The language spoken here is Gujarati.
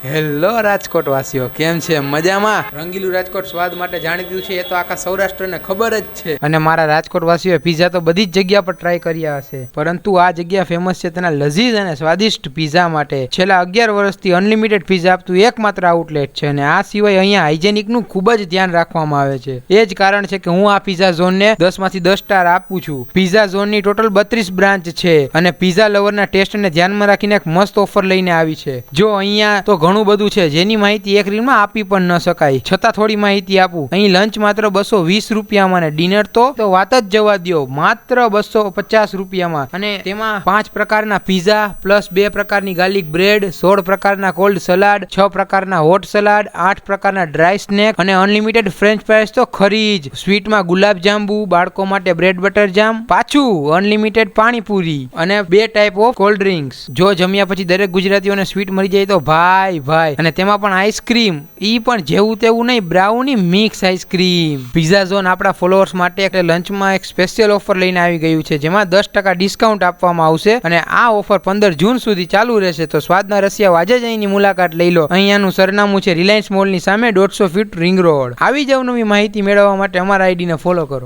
હેલો રાજકોટ વાસીઓ, કેમ છે? મજામાં? રંગીલું રાજકોટ સ્વાદ માટે જાણીતું છે, એ તો આખા સૌરાષ્ટ્રને ખબર જ છે. અને મારા રાજકોટ વાસીઓ પીઝા તો બધી જ જગ્યા પર ટ્રાય કર્યા હશે, પરંતુ આ જગ્યા ફેમસ છે તેના લઝીઝ અને સ્વાદિષ્ટ પીઝા માટે. છેલ્લા 11 વર્ષથી અનલિમિટેડ પીઝા આપતું એકમાત્ર આઉટલેટ છે, અને આ સિવાય અહીંયા હાઇજેનિકનું ખૂબ જ ધ્યાન રાખવામાં આવે છે. એ જ કારણ છે કે હું આ પીઝા ઝોનને 10માંથી 10 સ્ટાર આપું છું. પીઝા ઝોનની ટોટલ 32 બ્રાન્ચ છે, અને પીઝા લવરના ટેસ્ટને ધ્યાનમાં રાખીને એક મસ્ત ઓફર લઈને આવી છે. જો અહીંયા તો ઘણું બધું છે જેની માહિતી એક રીલમાં આપી પણ ન શકાય, છતાં થોડી માહિતી આપું. અહીં લંચ માત્ર 220 રૂપિયામાં અને ડિનર તો વાત જ જવા દો, માત્ર 250 રૂપિયામાં. અને તેમાં 5 પ્રકારના પીઝા પ્લસ 2 પ્રકારની ગાર્લિક બ્રેડ, 16 પ્રકારના કોલ્ડ સલાડ, 6 પ્રકારના હોટ સલાડ, 8 પ્રકારના ડ્રાય સ્નેક અને અનલિમિટેડ ફ્રેન્ચ ફ્રાઈઝ તો ખરી જ. સ્વીટમાં ગુલાબ જાંબુ, બાળકો માટે બ્રેડ બટર જામ, પાછું અનલિમિટેડ પાણીપુરી અને 2 ટાઈપ ઓફ કોલ્ડ ડ્રિંક્સ. જો જમ્યા પછી દરેક ગુજરાતીઓને સ્વીટ મળી જાય તો ભાઈ, અને તેમાં પણ આઈસ્ક્રીમ, ઈ પણ જેવું તેવું નહીં, brownie mix ice cream. Pizza zone આપણા ફોલોઅર્સ માટે એટલે લંચમાં એક સ્પેશિયલ ઓફર લઈને આવી ગયું છે, જેમાં 10% ડિસ્કાઉન્ટ આપવામાં આવશે, અને આ ઓફર 15 જૂન સુધી ચાલુ રહેશે. તો સ્વાદના રસિયાઓ આજે જ અહીંની મુલાકાત લઈ લો. અહીંયાનું સરનામું છે રિલાયન્સ મોલની સામે 150 ફીટ રિંગ રોડ. આવી જ નવી માહિતી મેળવવા માટે અમારા આઈડીને ફોલો કરો.